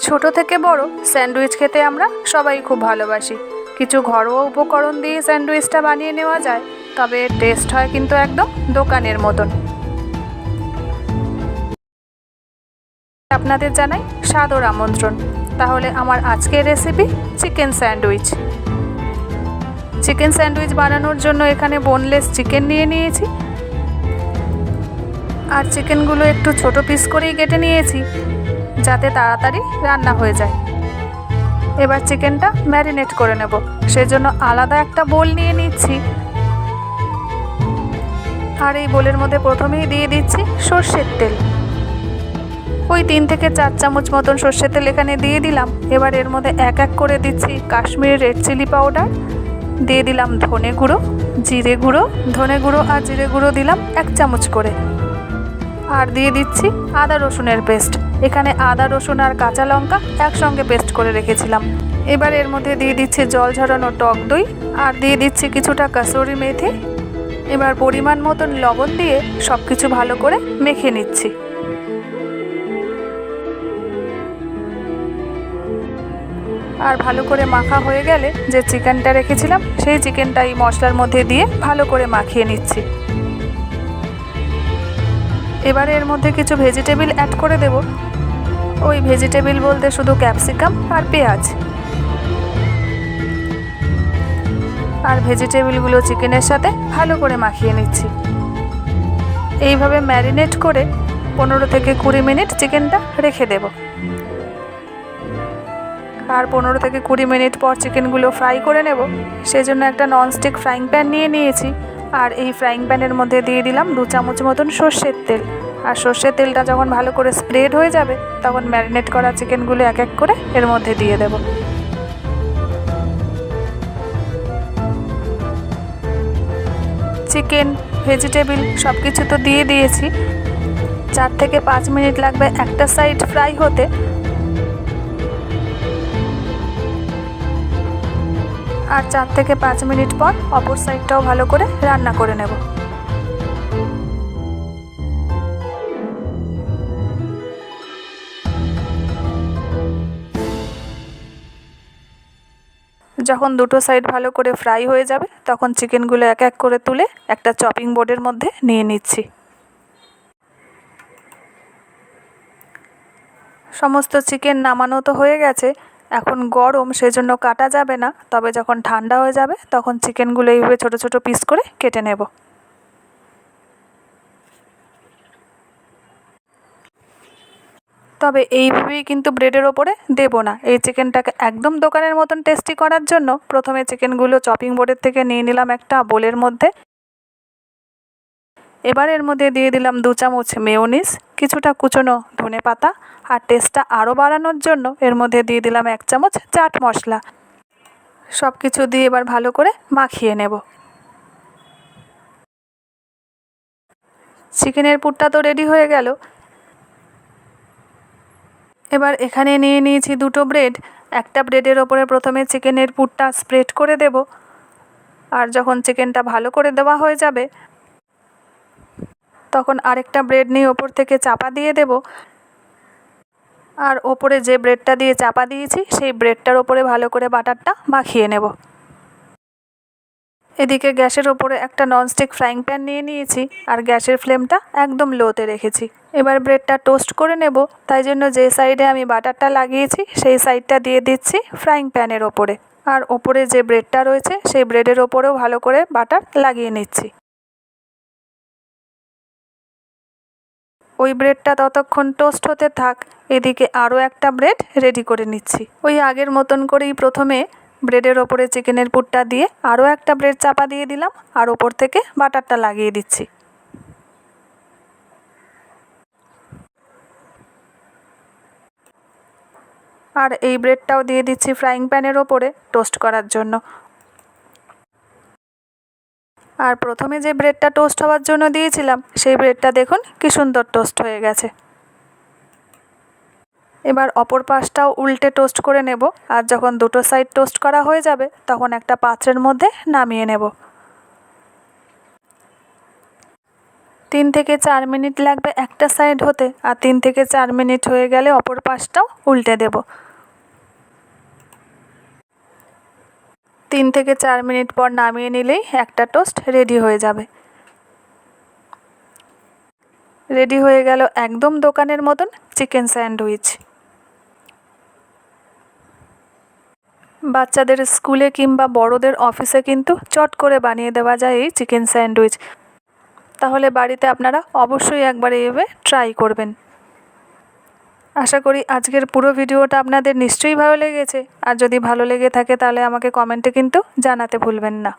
ছোট থেকে বড় স্যান্ডউইচ খেতে আমরা সবাই খুব ভালোবাসি। কিছু ঘরোয়া উপকরণ দিয়ে স্যান্ডউইচটা বানিয়ে নেওয়া যায়, তবে টেস্ট হয় কিন্তু একদম দোকানের মতন। আপনাদের জানাই সাদর আমন্ত্রণ। তাহলে আমার আজকের recipe chicken sandwich. Chicken sandwich বানানোর জন্য এখানে বোনলেস চিকেন নিয়ে নিয়েছি, আর চিকেনগুলো একটু ছোট পিস করেই কেটে নিয়েছি যাতে তাড়াতাড়ি রান্না হয়ে যায়। এবার চিকেনটা ম্যারিনেট করে নেব, সেজন্য আলাদা একটা বোল নিয়ে নিচ্ছি। আর এই বোলের মধ্যে প্রথমেই দিয়ে দিচ্ছি সর্ষের তেল। ওই 3 থেকে 4 চামচ মতন সর্ষের তেল এখানে দিয়ে দিলাম। এবার এর মধ্যে এক এক করে দিচ্ছি কাশ্মীরি রেড চিলি পাউডার, দিয়ে দিলাম ধনে গুঁড়ো, জিরে গুঁড়ো, ধনে গুঁড়ো আর জিরে গুঁড়ো দিলাম 1 চামচ করে, আর দিয়ে দিচ্ছি আদা রসুনের পেস্ট। এখানে আদা রসুন আর কাঁচা লঙ্কা একসঙ্গে পেস্ট করে রেখেছিলাম। এবার এর মধ্যে দিয়ে দিচ্ছি জল ঝরানো টক দই, আর দিয়ে দিচ্ছি কিছুটা কাসুরি মেথি। এবার পরিমাণ মতন লবণ দিয়ে সব কিছু ভালো করে মেখে নিচ্ছি। আর ভালো করে মাখা হয়ে গেলে যে চিকেনটা রেখেছিলাম সেই চিকেনটা এই মশলার মধ্যে দিয়ে ভালো করে মাখিয়ে নিচ্ছি। এবারে এর মধ্যে কিছু ভেজিটেবিল অ্যাড করে দেব। ওই ভেজিটেবিল বলতে শুধু ক্যাপসিকাম আর পেঁয়াজ। আর ভেজিটেবিলগুলো চিকেনের সাথে ভালো করে মাখিয়ে নিচ্ছি। এইভাবে ম্যারিনেট করে 15 থেকে 20 মিনিট চিকেনটা রেখে দেব। আর 15 থেকে 20 মিনিট পর চিকেনগুলো ফ্রাই করে নেব। সেজন্য একটা ননস্টিক ফ্রাইং প্যান নিয়ে নিয়েছি, আর এই ফ্রাইং প্যানের মধ্যে দিয়ে দিলাম 2 চামচ মতন সর্ষের তেল। আর সর্ষের তেলটা যখন ভালো করে স্প্রেড হয়ে যাবে তখন ম্যারিনেট করা চিকেনগুলো এক এক করে এর মধ্যে দিয়ে দেব। চিকেন, ভেজিটেবিল সব কিছু তো দিয়ে দিয়েছি। 4 থেকে 5 মিনিট লাগবে একটা সাইড ফ্রাই হতে। আর 4 থেকে 5 মিনিট পর অপর সাইডটাও ভালো করে রান্না করে নেব। যখন দুটো সাইড ভালো করে ফ্রাই হয়ে যাবে তখন চিকেনগুলো এক এক করে তুলে একটা চপিং বোর্ডের মধ্যে নিয়ে নিচ্ছি। সমস্ত চিকেন নামানো তো হয়ে গেছে। এখন গরম, সেজন্য কাটা যাবে না, তবে যখন ঠান্ডা হয়ে যাবে তখন চিকেনগুলো এইভাবে ছোট ছোট পিস করে কেটে নেব। তবে এইভাবেই কিন্তু ব্রেডের ওপরে দেব না। এই চিকেনটাকে একদম দোকানের মতন টেস্টি করার জন্য প্রথমে চিকেনগুলো চপিং বোর্ডের থেকে নিয়ে নিলাম একটা বোলের মধ্যে। এবার এর মধ্যে দিয়ে দিলাম 2 চামচ মেয়োনিজ, কিছুটা কুচনো ধনে পাতা, আর টেস্টটা আরও বাড়ানোর জন্য এর মধ্যে দিয়ে দিলাম 1 চামচ চাট মশলা। সব কিছু দিয়ে এবার ভালো করে মাখিয়ে নেব। চিকেনের পুরটা তো রেডি হয়ে গেল। এবার এখানে নিয়ে নিয়েছি 2টো ব্রেড। একটা ব্রেডের ওপরে প্রথমে চিকেনের পুরটা স্প্রেড করে দেব। আর যখন চিকেনটা ভালো করে দেওয়া হয়ে যাবে তখন আরেকটা ব্রেড নিয়ে ওপর থেকে চাপা দিয়ে দেব। আর ওপরে যে ব্রেডটা দিয়ে চাপা দিয়েছি সেই ব্রেডটার ওপরে ভালো করে বাটারটা মাখিয়ে নেব। এদিকে গ্যাসের ওপরে একটা ননস্টিক ফ্রাইং প্যান নিয়ে নিয়েছি, আর গ্যাসের ফ্লেমটা একদম লোতে রেখেছি। এবার ব্রেডটা টোস্ট করে নেব, তাই জন্য যে সাইডে আমি বাটারটা লাগিয়েছি সেই সাইডটা দিয়ে দিচ্ছি ফ্রাইং প্যানের ওপরে। আর ওপরে যে ব্রেডটা রয়েছে সেই ব্রেডের ওপরেও ভালো করে বাটার লাগিয়ে নিচ্ছি। ওই ব্রেডটা ততক্ষণ টোস্ট হতে থাক, এদিকে আরও একটা ব্রেড রেডি করে নিচ্ছি। ওই আগের মতন করেই প্রথমে ব্রেডের ওপরে চিকেনের পুরটা দিয়ে আরও একটা ব্রেড চাপা দিয়ে দিলাম, আর ওপর থেকে বাটারটা লাগিয়ে দিচ্ছি। আর এই ব্রেডটাও দিয়ে দিচ্ছি ফ্রাইং প্যানের ওপরে টোস্ট করার জন্য। আর প্রথমে যে ব্রেডটা টোস্ট হওয়ার জন্য দিয়েছিলাম সেই ব্রেডটা দেখুন কি সুন্দর টোস্ট হয়ে গেছে। এবার অপর পাশটাও উল্টে টোস্ট করে নেব। আর যখন দুটো সাইড টোস্ট করা হয়ে যাবে তখন একটা পাত্রের মধ্যে নামিয়ে নেব। 3 থেকে 4 মিনিট লাগবে একটা সাইড হতে, আর 3 থেকে 4 মিনিট হয়ে গেলে অপর পাশটাও উল্টে দেব। 3 থেকে 4 মিনিট পর নামিয়ে নিলেই একটা টোস্ট রেডি হয়ে যাবে। রেডি হয়ে গেল একদম দোকানের মতন চিকেন স্যান্ডউইচ। বাচ্চাদের স্কুলে কিংবা বড়দের অফিসে কিন্তু চট করে বানিয়ে দেওয়া যায় এই চিকেন স্যান্ডউইচ। তাহলে বাড়িতে আপনারা অবশ্যই একবার এইভাবে ট্রাই করবেন। আশা করি আজকের পুরো ভিডিওটা আপনাদের নিশ্চয়ই ভালো লেগেছে, আর যদি ভালো লেগে থাকে তাহলে আমাকে কমেন্টে কিন্তু জানাতে ভুলবেন না।